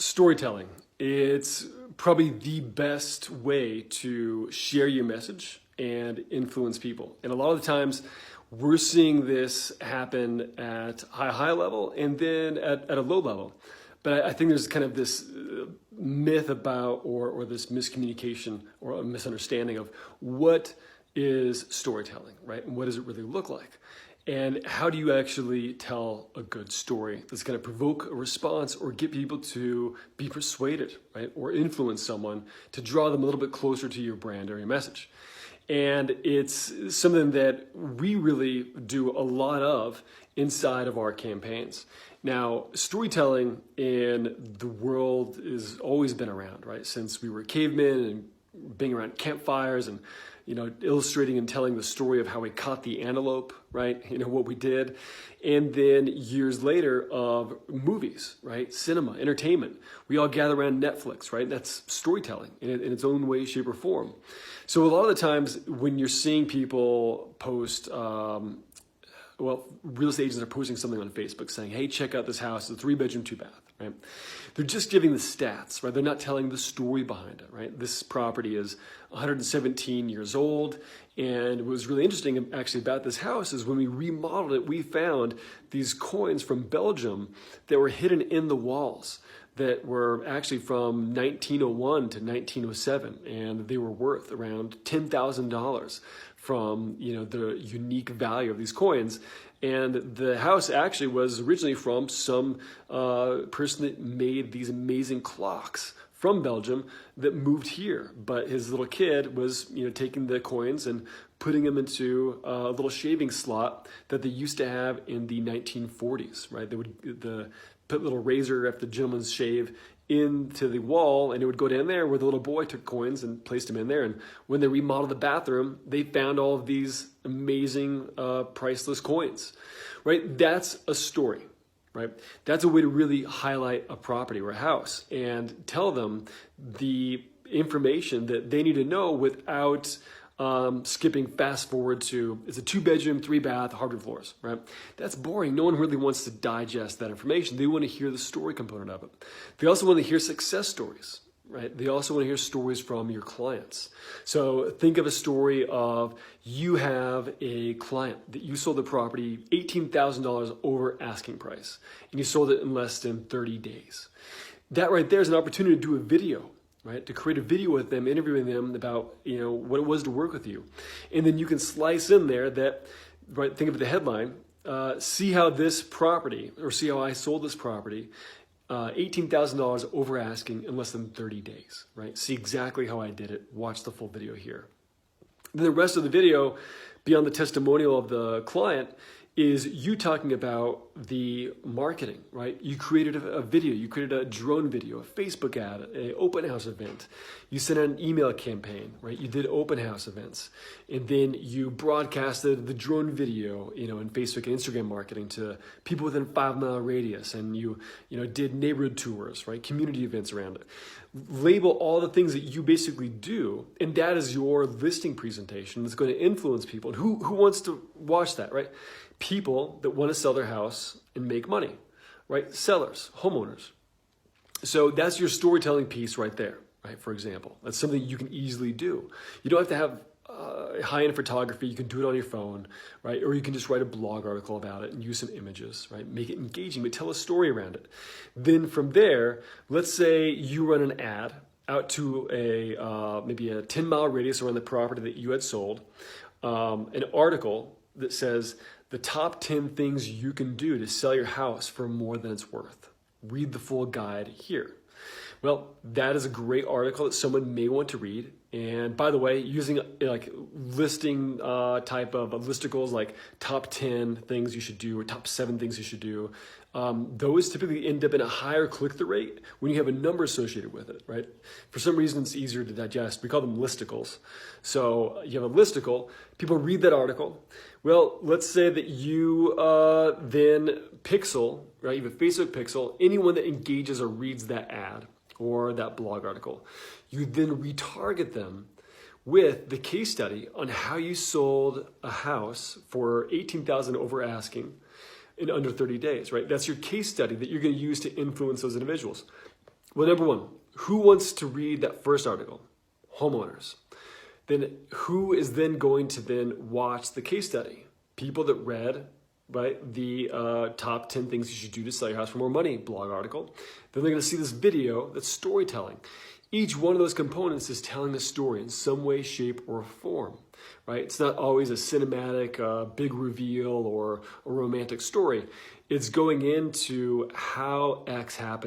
Storytelling. It's probably the best way to share your message and influence people. And a lot of the times we're seeing this happen at high level and then at a low level. But I think there's kind of this myth about or this miscommunication or a misunderstanding of what is storytelling, right? And what does it really look like? And how do you actually tell a good story that's going to provoke a response or get people to be persuaded, right? Or influence someone to draw them a little bit closer to your brand or your message. And it's something that we really do a lot of inside of our campaigns. Now, storytelling in the world has always been around, right? Since we were cavemen and being around campfires and illustrating and telling the story of how we caught the antelope, right? What we did. And then years later of movies, right? Cinema, entertainment. We all gather around Netflix, right? That's storytelling in its own way, shape, or form. So a lot of the times when you're seeing people post, real estate agents are posting something on Facebook saying, hey, check out this house, it's a 3-bedroom, 2-bath, right? They're just giving the stats, right? They're not telling the story behind it, right? This property is 117 years old. And what was really interesting actually about this house is when we remodeled it, we found these coins from Belgium that were hidden in the walls that were actually from 1901 to 1907. And they were worth around $10,000 from the unique value of these coins. And the house actually was originally from some person that made these amazing clocks from Belgium that moved here. But his little kid was taking the coins and putting them into a little shaving slot that they used to have in the 1940s, right? They would put a little razor after the gentleman's shave into the wall, and it would go down there where the little boy took coins and placed them in there. And when they remodeled the bathroom, they found all of these amazing priceless coins, right? That's a story, right? That's a way to really highlight a property or a house and tell them the information that they need to know without skipping fast forward to, it's a 2-bedroom, 3-bath, hardwood floors, right? That's boring. No one really wants to digest that information. They want to hear the story component of it. They also want to hear success stories, right? They also want to hear stories from your clients. So think of a story of you have a client that you sold the property $18,000 over asking price, and you sold it in less than 30 days. That right there is an opportunity to do a video, right? To create a video with them, interviewing them about, what it was to work with you. And then you can slice in there that, right, think of the headline, see how this property, or see how I sold this property, $18,000 over asking in less than 30 days, right? See exactly how I did it. Watch the full video here. Then the rest of the video, beyond the testimonial of the client, is you talking about the marketing, right? You created a video, you created a drone video, a Facebook ad, an open house event. You sent out an email campaign, right? You did open house events. And then you broadcasted the drone video, in Facebook and Instagram marketing to people within a 5-mile radius. And you did neighborhood tours, right? Community events around it. Label all the things that you basically do, and that is your listing presentation that's going to influence people. And who wants to watch that, right? People that want to sell their house and make money, right? Sellers, homeowners. So that's your storytelling piece right there, right? For example, that's something you can easily do. You don't have to have high-end photography. You can do it on your phone, right? Or you can just write a blog article about it and use some images, right? Make it engaging, but tell a story around it. Then from there, let's say you run an ad out to maybe a 10-mile radius around the property that you had sold, an article that says the top 10 things you can do to sell your house for more than it's worth. Read the full guide here. Well, that is a great article that someone may want to read. And by the way, using like listing type of listicles like top 10 things you should do or top 7 things you should do, those typically end up in a higher click-through rate when you have a number associated with it, right? For some reason, it's easier to digest. We call them listicles. So you have a listicle, people read that article. Well, let's say that you then pixel, right? You have a Facebook pixel, anyone that engages or reads that ad or that blog article. You then retarget them with the case study on how you sold a house for $18,000 over asking in under 30 days, right? That's your case study that you're going to use to influence those individuals. Well, number one, who wants to read that first article? Homeowners. Then who is then going to then watch the case study? People that read, right, the top 10 things you should do to sell your house for more money blog article. Then they're going to see this video that's storytelling. Each one of those components is telling a story in some way, shape, or form, right? It's not always a cinematic, big reveal or a romantic story. It's going into how X happened.